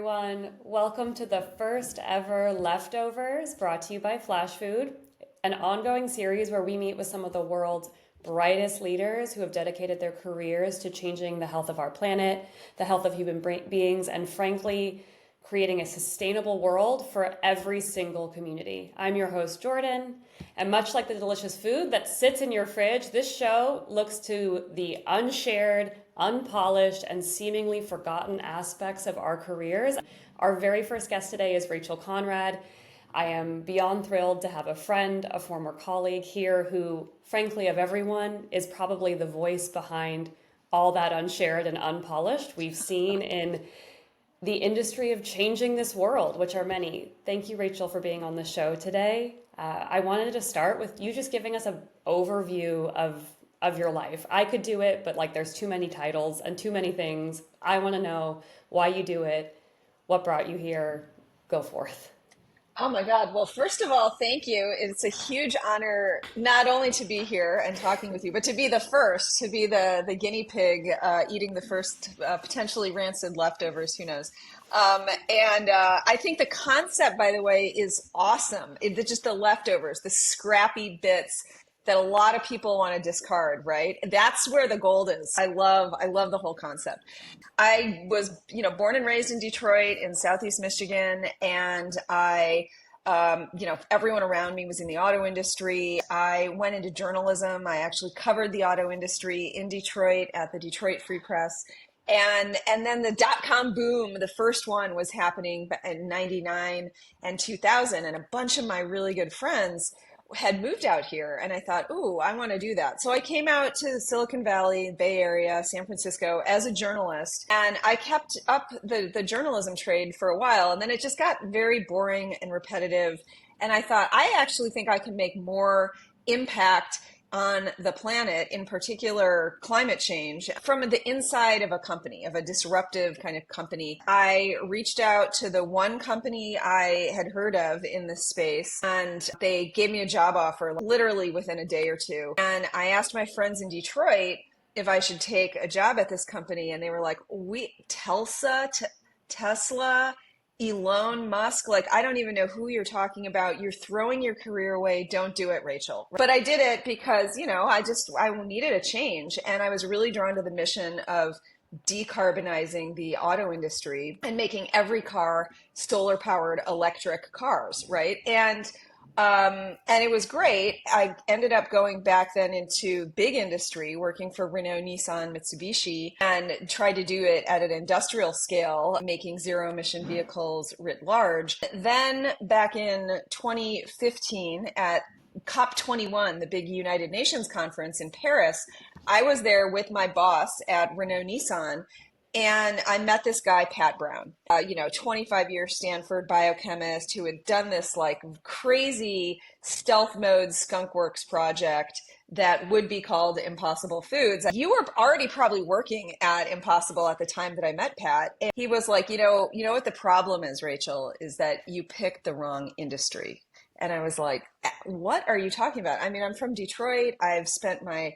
everyone. Welcome to the first ever Leftovers brought to you by Flashfood, an ongoing series where we meet with some of the world's brightest leaders who have dedicated their careers to changing the health of our planet, the health of human beings, and frankly, creating a sustainable world for every single community. I'm your host, Jordan, and much like the delicious food that sits in your fridge, this show looks to the unshared, unpolished, and seemingly forgotten aspects of our careers. Our very first guest today is Rachel Konrad. I am beyond thrilled to have a friend, a former colleague here who, frankly, of everyone, is probably the voice behind all that unshared and unpolished we've seen in the industry of changing this world, which are many. Thank you, Rachel, for being on the show today. I wanted to start with you just giving us an overview of your life. I could do it, but there's too many titles and too many things. I want to know why you do it, what brought you here. Go forth. Oh my God. Well, first of all, thank you. It's a huge honor not only to be here and talking with you, but to be the first, to be the guinea pig eating the first potentially rancid leftovers, who knows. I think the concept, by the way, is awesome. Just the leftovers, the scrappy bits that a lot of people want to discard, right? That's where the gold is. I love the whole concept. I was, born and raised in Detroit in Southeast Michigan, and everyone around me was in the auto industry. I went into journalism. I actually covered the auto industry in Detroit at the Detroit Free Press. And then the dot-com boom, the first one was happening in 99 and 2000. And a bunch of my really good friends had moved out here, and I thought, ooh, I want to do that. So I came out to Silicon Valley, Bay Area, San Francisco as a journalist, and I kept up the journalism trade for a while, and then it just got very boring and repetitive. And I thought, I actually think I can make more impact on the planet, in particular climate change, from the inside of a company, of a disruptive kind of company. I reached out to the one company I had heard of in this space, and they gave me a job offer literally within a day or two. And I asked my friends in Detroit if I should take a job at this company, and they were like, Tesla, Elon Musk, I don't even know who you're talking about. You're throwing your career away. Don't do it, Rachel. But I did it because, I needed a change. And I was really drawn to the mission of decarbonizing the auto industry and making every car solar powered electric cars, right? And it was great. I ended up going back then into big industry, working for Renault, Nissan, Mitsubishi, and tried to do it at an industrial scale, making zero emission vehicles writ large. Then back in 2015 at COP21, the big United Nations conference in Paris, I was there with my boss at Renault Nissan. And I met this guy, Pat Brown, 25-year Stanford biochemist who had done this crazy stealth mode skunkworks project that would be called Impossible Foods. You were already probably working at Impossible at the time that I met Pat. And he was like, you know what the problem is, Rachel, is that you picked the wrong industry. And I was like, what are you talking about? I mean, I'm from Detroit. I've spent my,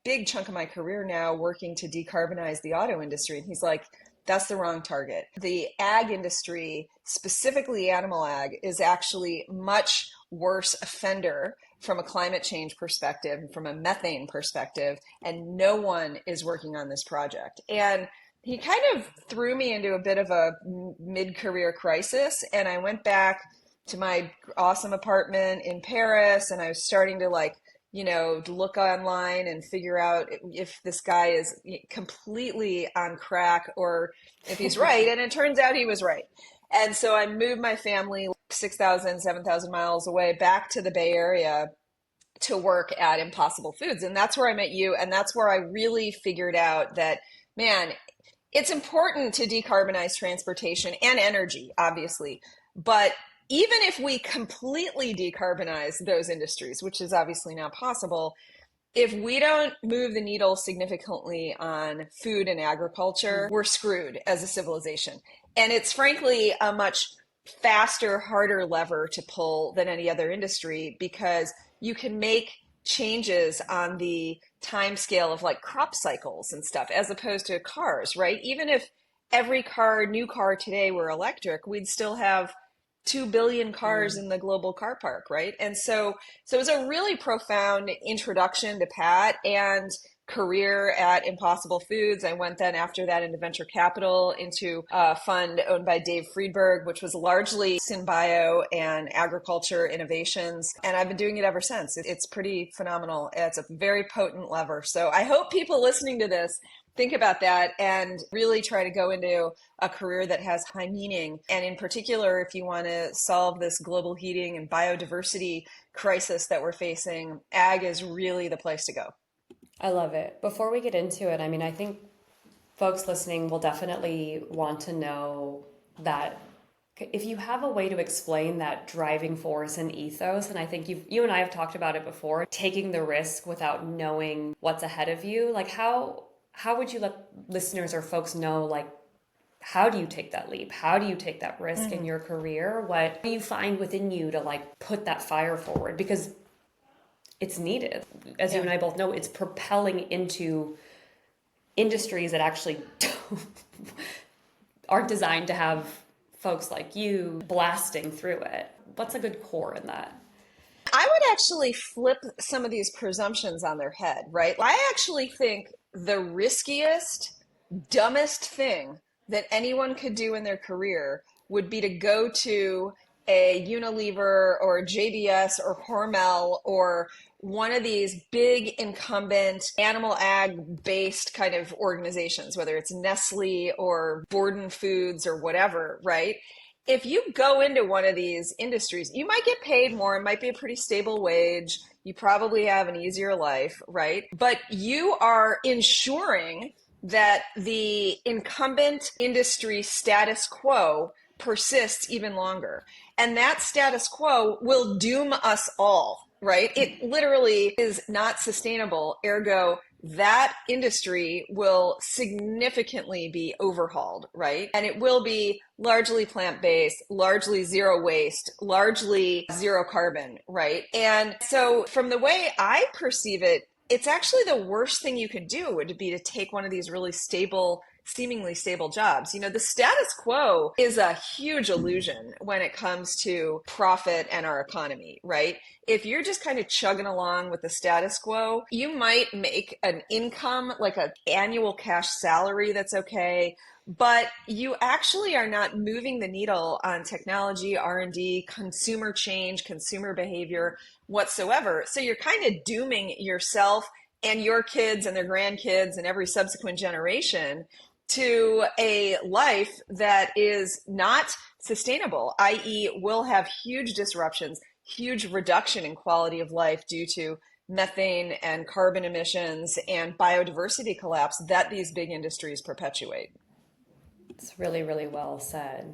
big chunk of my career now working to decarbonize the auto industry. And he's like, that's the wrong target. The ag industry, specifically animal ag, is actually much worse offender from a climate change perspective, from a methane perspective, and no one is working on this project. And he kind of threw me into a bit of a mid-career crisis, and I went back to my awesome apartment in Paris, and I was starting to look online and figure out if this guy is completely on crack or if he's right. And it turns out he was right. And so I moved my family 6,000, 7,000 miles away back to the Bay Area to work at Impossible Foods. And that's where I met you. And that's where I really figured out that, man, it's important to decarbonize transportation and energy, obviously. But even if we completely decarbonize those industries, which is obviously not possible, if we don't move the needle significantly on food and agriculture, we're screwed as a civilization. And it's frankly a much faster, harder lever to pull than any other industry, because you can make changes on the time scale of crop cycles and stuff, as opposed to cars, right? Even if every new car today were electric, we'd still have 2 billion cars in the global car park, right? And so it was a really profound introduction to Pat and career at Impossible Foods. I went then after that into venture capital, into a fund owned by Dave Friedberg, which was largely synbio and agriculture innovations. And I've been doing it ever since. It's pretty phenomenal. It's a very potent lever. So I hope people listening to this think about that and really try to go into a career that has high meaning. And in particular, if you want to solve this global heating and biodiversity crisis that we're facing, ag is really the place to go. I love it. Before we get into it, I mean, I think folks listening will definitely want to know that if you have a way to explain that driving force and ethos, and I think you and I have talked about it before, taking the risk without knowing what's ahead of you, like how would you let listeners or folks know, like, how do you take that leap? How do you take that risk in your career? What do you find within you to like put that fire forward? Because it's needed. As you and I both know, it's propelling into industries that actually aren't designed to have folks like you blasting through it. What's a good core in that? I would actually flip some of these presumptions on their head, right? I actually think the riskiest, dumbest thing that anyone could do in their career would be to go to a Unilever or a JBS or Hormel or one of these big incumbent animal ag based kind of organizations, whether it's Nestle or Borden Foods or whatever, right? If you go into one of these industries, you might get paid more. It might be a pretty stable wage. You probably have an easier life, right? But you are ensuring that the incumbent industry status quo persists even longer. And that status quo will doom us all, right? It literally is not sustainable. Ergo, that industry will significantly be overhauled, right? And it will be largely plant-based, largely zero waste, largely zero carbon, right? And so from the way I perceive it, it's actually the worst thing you could do would be to take one of these really stable, seemingly stable jobs. You know, the status quo is a huge illusion when it comes to profit and our economy, right? If you're just kind of chugging along with the status quo, you might make an income, like an annual cash salary that's okay, but you actually are not moving the needle on technology, R&D, consumer change, consumer behavior whatsoever. So you're kind of dooming yourself and your kids and their grandkids and every subsequent generation to a life that is not sustainable, i.e. will have huge disruptions, huge reduction in quality of life due to methane and carbon emissions and biodiversity collapse that these big industries perpetuate. It's really, really well said.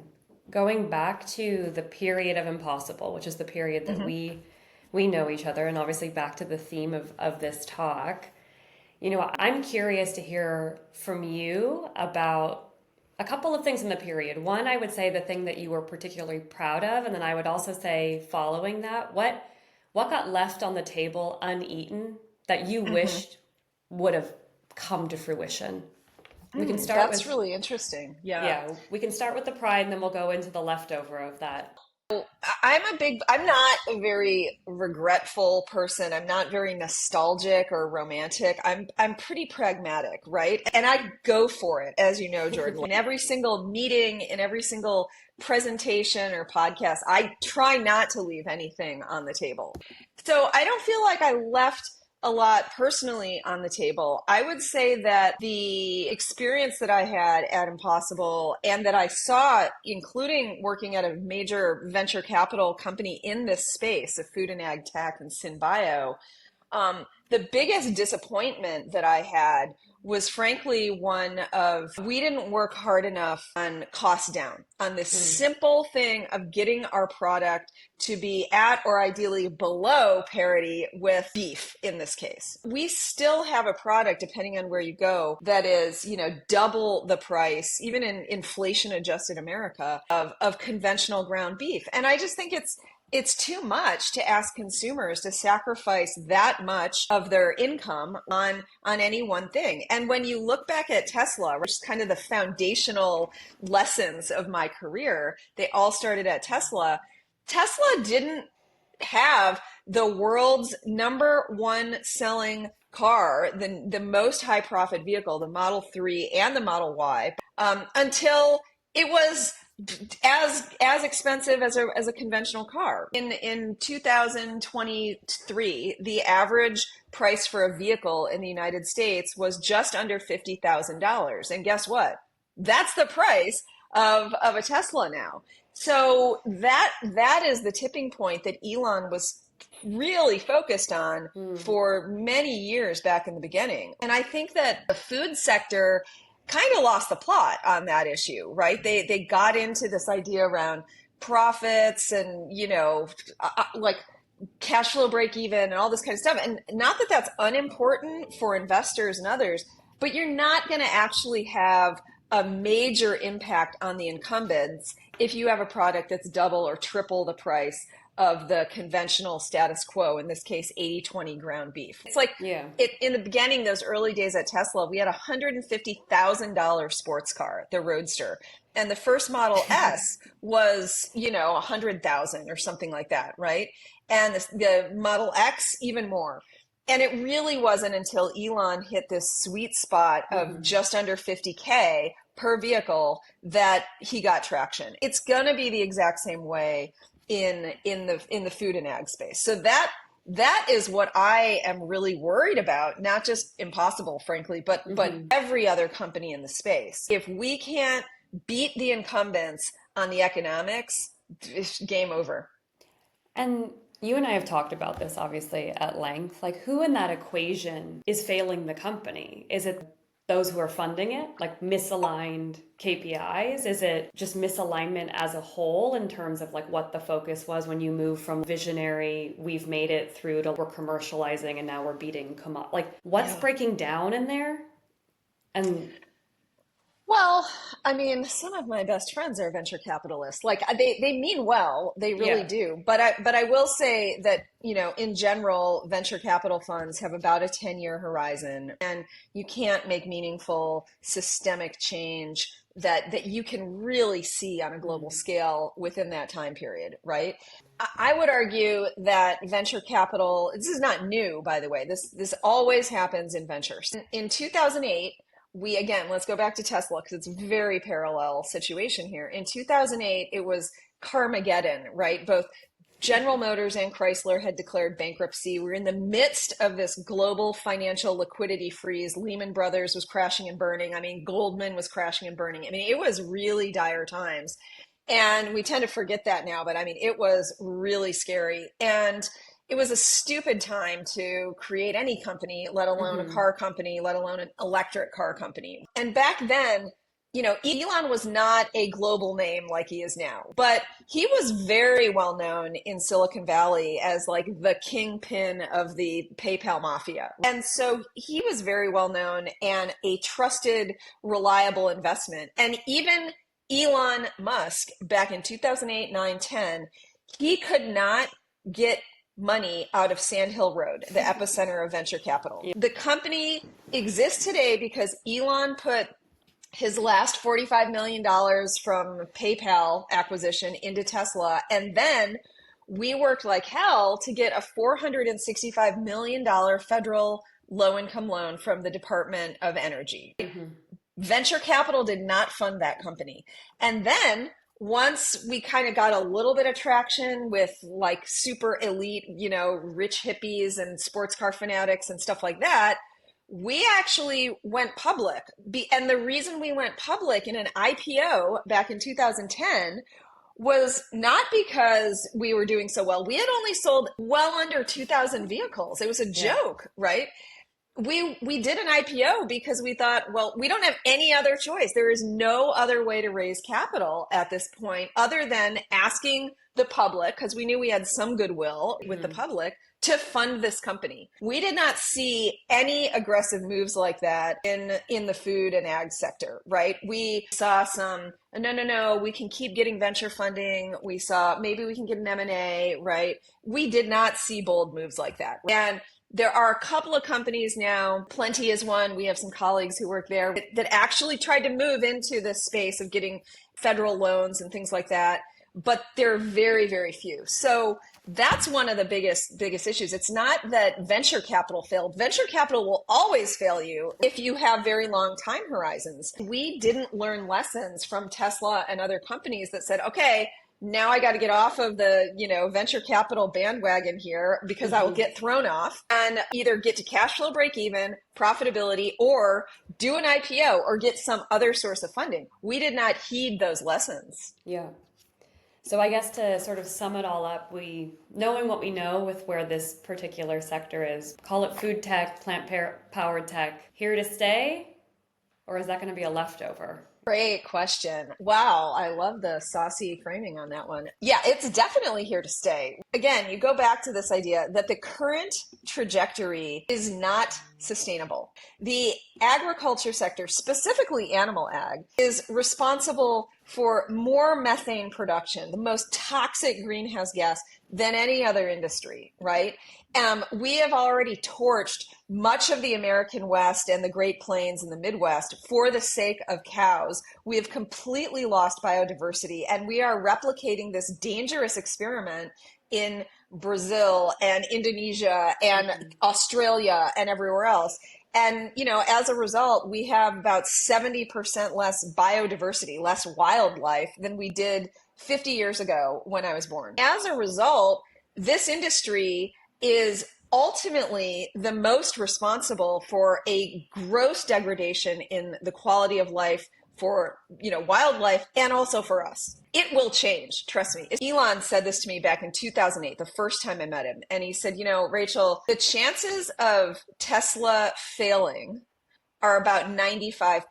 Going back to the period of impossible, which is the period that we know each other, and obviously back to the theme of this talk, you know, I'm curious to hear from you about a couple of things in the period. One, I would say the thing that you were particularly proud of, and then I would also say following that, what got left on the table uneaten that you wished would have come to fruition? We can start That's really interesting. Yeah, we can start with the pride and then we'll go into the leftover of that. I'm not a very regretful person. I'm not very nostalgic or romantic. I'm pretty pragmatic, right? And I go for it, as you know, Jordan. In every single meeting, in every single presentation or podcast, I try not to leave anything on the table. So I don't feel like I left a lot personally on the table. I would say that the experience that I had at Impossible and that I saw, including working at a major venture capital company in this space of food and ag tech and synbio, the biggest disappointment that I had was frankly one of we didn't work hard enough on cost down, on this simple thing of getting our product to be at or ideally below parity with beef in this case. We still have a product, depending on where you go, that is, you know, double the price, even in inflation adjusted America, of conventional ground beef. And I just think it's too much to ask consumers to sacrifice that much of their income on any one thing. And when you look back at Tesla, which is kind of the foundational lessons of my career, they all started at Tesla. Tesla didn't have the world's number one selling car, the most high profit vehicle, the Model 3 and the Model Y, until it was as expensive as a conventional car. In 2023, the average price for a vehicle in the United States was just under $50,000. And guess what? That's the price of a Tesla now. So that is the tipping point that Elon was really focused on for many years back in the beginning. And I think that the food sector kind of lost the plot on that issue, right? They got into this idea around profits and, like cash flow break even and all this kind of stuff. And not that that's unimportant for investors and others, but you're not going to actually have a major impact on the incumbents if you have a product that's double or triple the price of the conventional status quo, in this case, 80-20 ground beef. It's like in the beginning, those early days at Tesla, we had a $150,000 sports car, the Roadster. And the first Model S was, $100,000 or something like that, right? And the Model X, even more. And it really wasn't until Elon hit this sweet spot of just under 50K per vehicle that he got traction. It's going to be the exact same way in the food and ag space. So that is what I am really worried about, not just Impossible, frankly, but every other company in the space. If we can't beat the incumbents on the economics, it's game over. And you and I have talked about this obviously at length. Like, who in that equation is failing the company? Is it those who are funding it, like misaligned KPIs? Is it just misalignment as a whole in terms of like what the focus was when you move from visionary, we've made it, through to we're commercializing and now we're beating like what's breaking down in there? And well, I mean, some of my best friends are venture capitalists. Like they mean well, they really do. But I will say that, in general, venture capital funds have about a 10-year horizon, and you can't make meaningful systemic change that you can really see on a global scale within that time period, right? I would argue that venture capital, this is not new, by the way. This always happens in ventures. In 2008, let's go back to Tesla because it's a very parallel situation here. In 2008, it was Carmageddon, right? Both General Motors and Chrysler had declared bankruptcy. We're in the midst of this global financial liquidity freeze. Lehman Brothers was crashing and burning. I mean, Goldman was crashing and burning. I mean, it was really dire times. And we tend to forget that now, but I mean, it was really scary. And it was a stupid time to create any company, let alone a car company, let alone an electric car company. And back then, Elon was not a global name like he is now, but he was very well known in Silicon Valley as like the kingpin of the PayPal mafia. And so he was very well known and a trusted, reliable investment. And even Elon Musk back in 2008, 9, 10, he could not get money out of Sand Hill Road, the epicenter of venture capital. The company exists today because Elon put his last $45 million from PayPal acquisition into Tesla. And then we worked like hell to get a $465 million federal low-income loan from the Department of Energy. Venture capital did not fund that company. And then once we kind of got a little bit of traction with like super elite, rich hippies and sports car fanatics and stuff like that, we actually went public. And the reason we went public in an IPO back in 2010 was not because we were doing so well. We had only sold well under 2,000 vehicles. It was a joke, right? We did an IPO because we thought, well, we don't have any other choice. There is no other way to raise capital at this point other than asking the public, because we knew we had some goodwill with the public, to fund this company. We did not see any aggressive moves like that in the food and ag sector, right? We saw some, no, we can keep getting venture funding. We saw maybe we can get an M&A, right? We did not see bold moves like that. And there are a couple of companies now, Plenty is one, we have some colleagues who work there, that actually tried to move into this space of getting federal loans and things like that, but they're very, very few. So that's one of the biggest issues. It's not that venture capital failed. Venture capital will always fail you if you have very long time horizons. We didn't learn lessons from Tesla and other companies that said, okay, now I got to get off of the, venture capital bandwagon here because I will get thrown off, and either get to cash flow break even, profitability, or do an IPO or get some other source of funding. We did not heed those lessons. Yeah. So I guess to sort of sum it all up, knowing what we know with where this particular sector is, call it food tech, plant-powered tech, here to stay, or is that going to be a leftover? Great question. Wow, I love the saucy framing on that one. Yeah, it's definitely here to stay. Again, you go back to this idea that the current trajectory is not sustainable. The agriculture sector, specifically animal ag, is responsible for more methane production, the most toxic greenhouse gas, than any other industry, right? We have already torched much of the American West and the Great Plains and the Midwest for the sake of cows. We have completely lost biodiversity, and we are replicating this dangerous experiment in Brazil and Indonesia and Australia and everywhere else. And, as a result, we have about 70% less biodiversity, less wildlife than we did 50 years ago when I was born. As a result, this industry is ultimately the most responsible for a gross degradation in the quality of life for, wildlife and also for us. It will change, trust me. Elon said this to me back in 2008, the first time I met him. And he said, Rachel, the chances of Tesla failing are about 95%.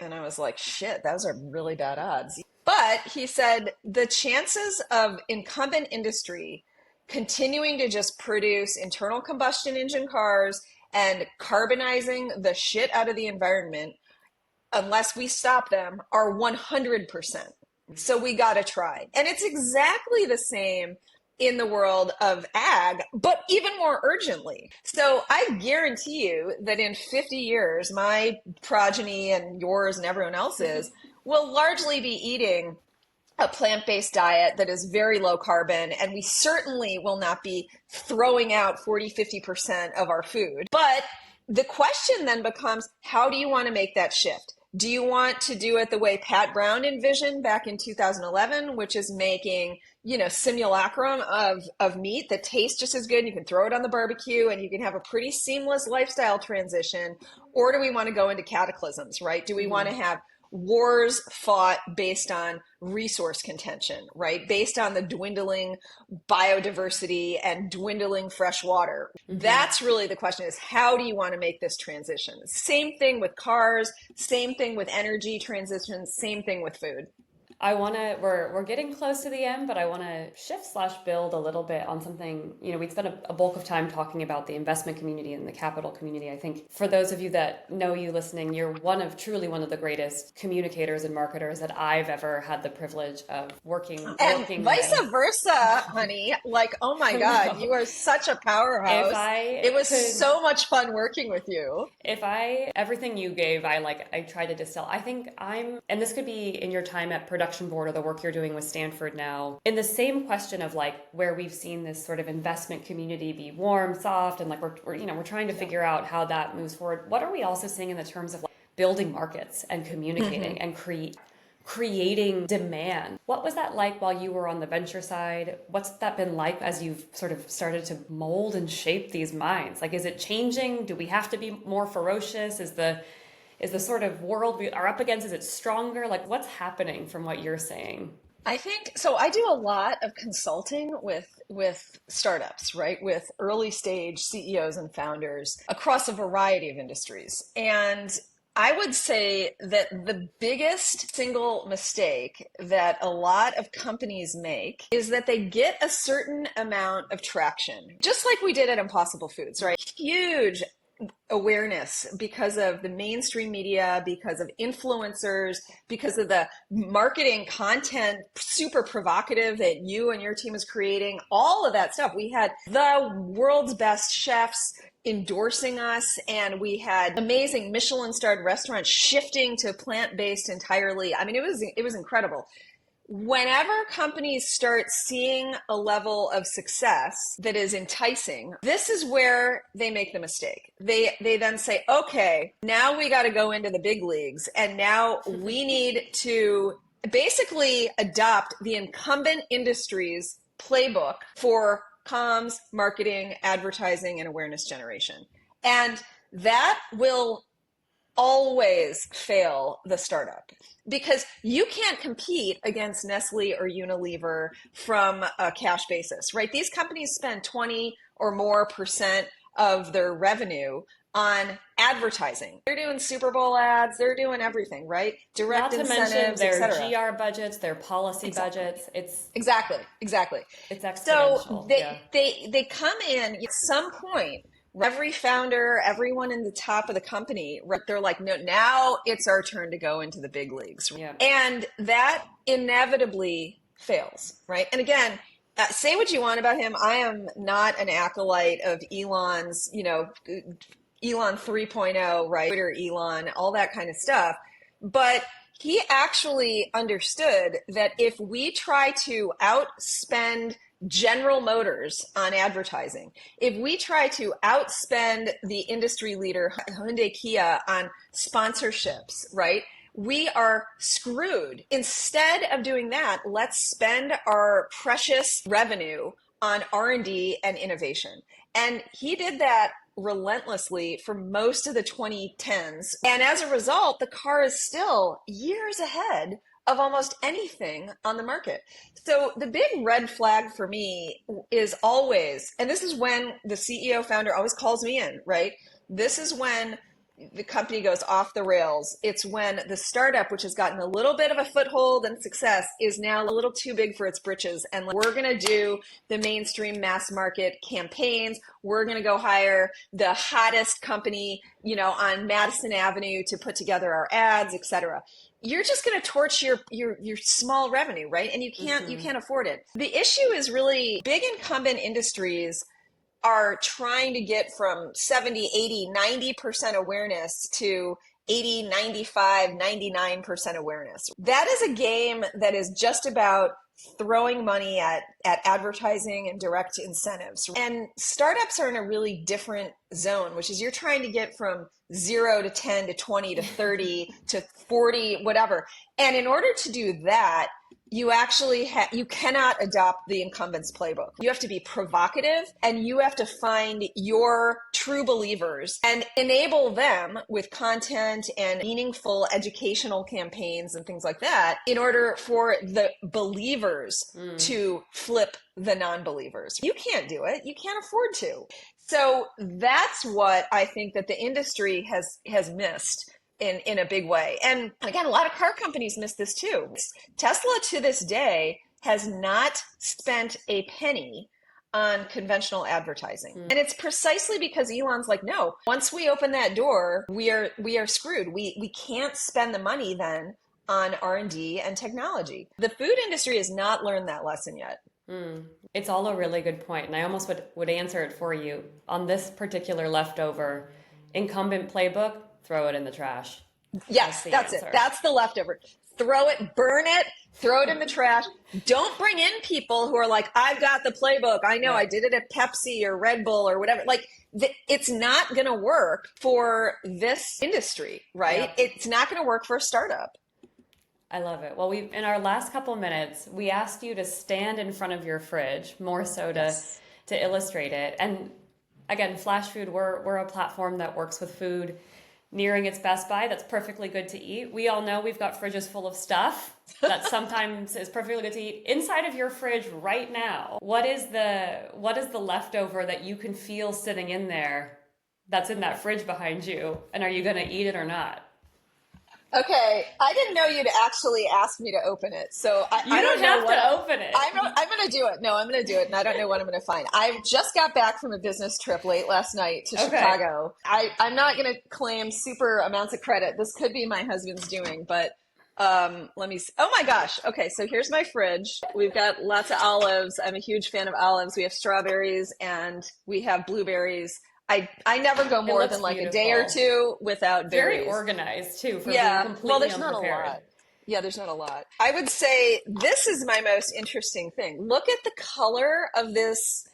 And I was like, shit, those are really bad odds. But he said the chances of incumbent industry continuing to just produce internal combustion engine cars and carbonizing the shit out of the environment, unless we stop them, are 100%. So we got to try. And it's exactly the same in the world of ag, but even more urgently. So I guarantee you that in 50 years, my progeny and yours and everyone else's will largely be eating a plant-based diet that is very low carbon, and we certainly will not be throwing out 40-50% of our food. But the question then becomes, how do you want to make that shift? Do you want to do it the way Pat Brown envisioned back in 2011, which is making, simulacrum of meat that tastes just as good, and you can throw it on the barbecue and you can have a pretty seamless lifestyle transition? Or do we want to go into cataclysms, right? Do we want to have wars fought based on resource contention, right? Based on the dwindling biodiversity and dwindling fresh water. Mm-hmm. That's really the question, is how do you want to make this transition? Same thing with cars, same thing with energy transitions, same thing with food. We're getting close to the end, but I want to shift/build a little bit on something. We'd spent a bulk of time talking about the investment community and the capital community. I think for those of you that know you listening, you're truly one of the greatest communicators and marketers that I've ever had the privilege of working vice versa, honey. Like, oh my God, you are such a powerhouse. It was so much fun working with you. Everything you gave, I tried to distill. I think and this could be in your time at production board or the work you're doing with Stanford now, in the same question of where we've seen this sort of investment community be warm, soft, and we're trying to figure out how that moves forward. What are we also seeing in the terms of building markets and communicating and creating demand? What was that like while you were on the venture side? What's that been like as you've sort of started to mold and shape these minds? Is it changing? Do we have to be more ferocious? Is the sort of world we are up against, is it stronger? What's happening from what you're saying? I think, so I do a lot of consulting with startups, right? With early stage CEOs and founders across a variety of industries. And I would say that the biggest single mistake that a lot of companies make is that they get a certain amount of traction, just like we did at Impossible Foods, right? Huge awareness because of the mainstream media, because of influencers, because of the marketing content, super provocative that you and your team is creating, all of that stuff. We had the world's best chefs endorsing us, and we had amazing Michelin-starred restaurants shifting to plant-based entirely. I mean, it was incredible. Whenever companies start seeing a level of success that is enticing, this is where they make the mistake. They then say, okay, now we got to go into the big leagues, and now we need to basically adopt the incumbent industry's playbook for comms, marketing, advertising, and awareness generation. And that will always fail the startup, because you can't compete against Nestle or Unilever from a cash basis, right? These companies spend 20 or more % of their revenue on advertising. They're doing Super Bowl ads, they're doing everything, right? Direct Not to mention incentives, their etc. GR budgets, their policy budgets. Exactly. It's So exponential. Yeah. they come in at some point. Every founder, everyone in the top of the company, they're like, no, now it's our turn to go into the big leagues. Yeah. And that inevitably fails, right? And again, say what you want about him. I am not an acolyte of Elon's, Elon 3.0, right? Twitter Elon, all that kind of stuff. But he actually understood that if we try to outspend General Motors on advertising, if we try to outspend the industry leader Hyundai Kia on sponsorships, right, we are screwed. Instead of doing that, let's spend our precious revenue on R&D and innovation. And he did that relentlessly for most of the 2010s. And as a result, the car is still years ahead of almost anything on the market. So the big red flag for me is always, and this is when the CEO founder always calls me in, right? This is when the company goes off the rails. It's when the startup, which has gotten a little bit of a foothold and success, is now a little too big for its britches. And we're going to do the mainstream mass market campaigns. We're going to go hire the hottest company, on Madison Avenue to put together our ads, et cetera. You're just going to torch your small revenue, right? And you can't afford it. The issue is really big incumbent industries are trying to get from 70, 80, 90% awareness to 80, 95, 99% awareness. That is a game that is just about throwing money at advertising and direct incentives. And startups are in a really different zone, which is you're trying to get from 0 to 10 to 20 to 30 to 40, whatever. And in order to do that, you actually you cannot adopt the incumbent's playbook. You have to be provocative, and you have to find your true believers and enable them with content and meaningful educational campaigns and things like that in order for the believers to flip the non-believers. You can't do it. You can't afford to. So that's what I think that the industry has missed in a big way. And again, a lot of car companies miss this too. Tesla to this day has not spent a penny on conventional advertising. And it's precisely because Elon's like, no, once we open that door, we are screwed. We can't spend the money then on R&D and technology. The food industry has not learned that lesson yet. It's all a really good point, and I almost would answer it for you. On this particular leftover incumbent playbook, throw it in the trash. Yes, that's it. That's the leftover. Throw it, burn it, throw it in the trash. Don't bring in people who are like, I've got the playbook. I know I did it at Pepsi or Red Bull or whatever. Like, it's not going to work for this industry, right? Yeah. It's not going to work for a startup. I love it. Well, in our last couple minutes, we asked you to stand in front of your fridge, more so to illustrate it. And again, Flashfood, we're a platform that works with food nearing its best by that's perfectly good to eat. We all know we've got fridges full of stuff that sometimes is perfectly good to eat. Inside of your fridge right now, what is the leftover that you can feel sitting in there that's in that fridge behind you? And are you going to eat it or not? Okay, I didn't know you'd actually ask me to open it, so You I don't don't know have what to open it. I'm going to do it. No, I'm going to do it, and I don't know what I'm going to find. I just got back from a business trip late last night to Okay. Chicago. I'm not going to claim super amounts of credit. This could be my husband's doing, but let me see. Oh my gosh. Okay, so here's my fridge. We've got lots of olives. I'm a huge fan of olives. We have strawberries and we have blueberries. I never go It more looks than like a day or beautiful. two without Very berries. organized too for being Yeah, well, completely there's not a unprepared. lot. Yeah, there's not a lot. I would say this is my most interesting thing. Look at the color of this.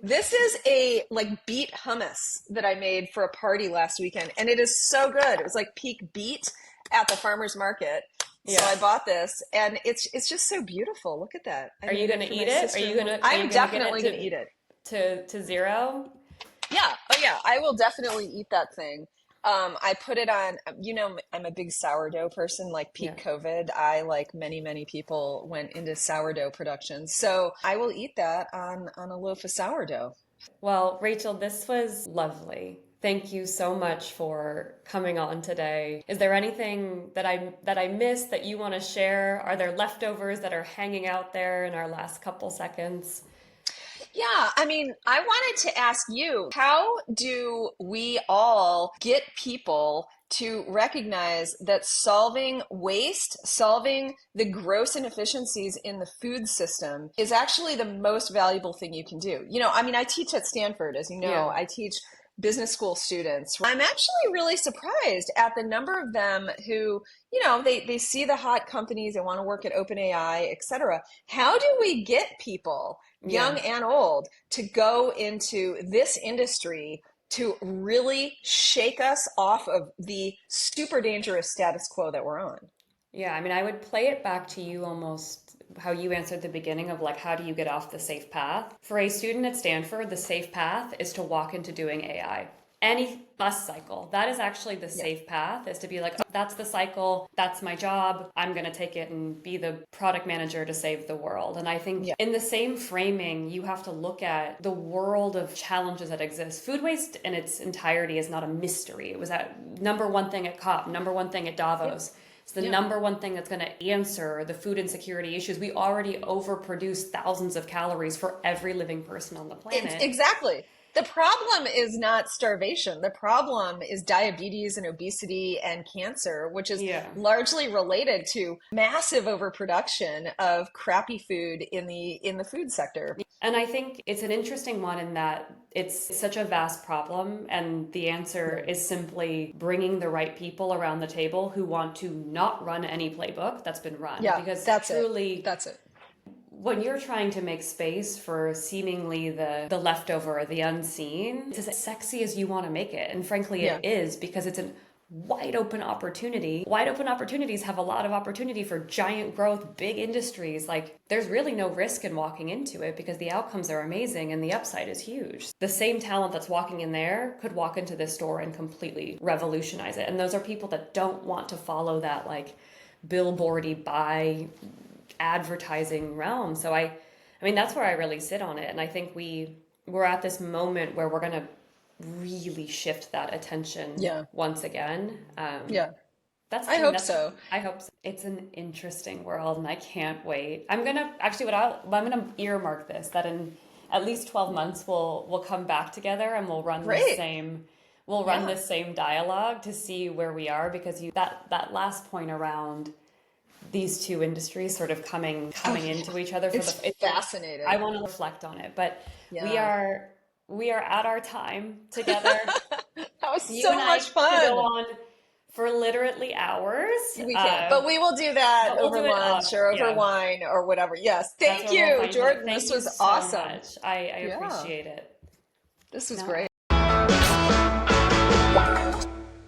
This is a like beet hummus that I made for a party last weekend, and it is so good. It was like peak beet at the farmer's market. So Yeah. I bought this, and it's just so beautiful. Look at that. I Are you made gonna it for my eat it? sister-in-law. Are you I'm gonna get it definitely going to eat it. to zero? Yeah. Oh, yeah. I will definitely eat that thing. I put it on, I'm a big sourdough person, like Yeah. peak COVID. I, like many people, went into sourdough production. So I will eat that on a loaf of sourdough. Well, Rachel, this was lovely. Thank you so much for coming on today. Is there anything that I missed that you want to share? Are there leftovers that are hanging out there in our last couple seconds? Yeah, I mean, I wanted to ask you, how do we all get people to recognize that solving waste, solving the gross inefficiencies in the food system is actually the most valuable thing you can do? I mean, I teach at Stanford, as you know, Yeah. I teach business school students. I'm actually really surprised at the number of them who, they see the hot companies, they want to work at OpenAI, et cetera. How do we get people, Yeah. young and old, to go into this industry to really shake us off of the super dangerous status quo that we're on? Yeah, I mean, I would play it back to you almost how you answered the beginning of like, how do you get off the safe path? For a student at Stanford, the safe path is to walk into doing AI. Any bus cycle, that is actually the Yeah. safe path, is to be like, oh, that's the cycle, that's my job, I'm going to take it and be the product manager to save the world. And I think Yeah. in the same framing, you have to look at the world of challenges that exist. Food waste in its entirety is not a mystery. It was that number one thing at COP, number one thing at Davos. It's the Yeah. number one thing that's going to answer the food insecurity issues. We already overproduce thousands of calories for every living person on the planet. Exactly. The problem is not starvation. The problem is diabetes and obesity and cancer, which is Yeah. largely related to massive overproduction of crappy food in the food sector. And I think it's an interesting one in that it's such a vast problem, and the answer is simply bringing the right people around the table who want to not run any playbook that's been run. Yeah, Because that's truly, it. That's it. when you're trying to make space for seemingly the leftover, the unseen, it's as sexy as you want to make it. And frankly, Yeah. it is, because it's a wide open opportunity. Wide open opportunities have a lot of opportunity for giant growth, big industries. Like, there's really no risk in walking into it because the outcomes are amazing and the upside is huge. The same talent that's walking in there could walk into this store and completely revolutionize it. And those are people that don't want to follow that like billboardy buy advertising realm. So I mean, that's where I really sit on it. And I think we're at this moment where we're going to really shift that attention Yeah. once again. Yeah. That's I hope that's, so. I hope so. It's an interesting world, and I can't wait. I'm gonna earmark this, that in at least 12 months we'll come back together and we'll run Great. this same dialogue to see where we are, because that last point around these two industries sort of coming into each other It's fascinating. I want to reflect on it, but Yeah. we are at our time together. That was You so and I much could fun. go on for literally hours. We can, but we will do that but we'll over do it lunch or over yeah. wine or whatever. Yes. That's Thank where we'll you, find it. Jordan. Thank This you was so awesome. much. I Yeah. appreciate it. This was No, great.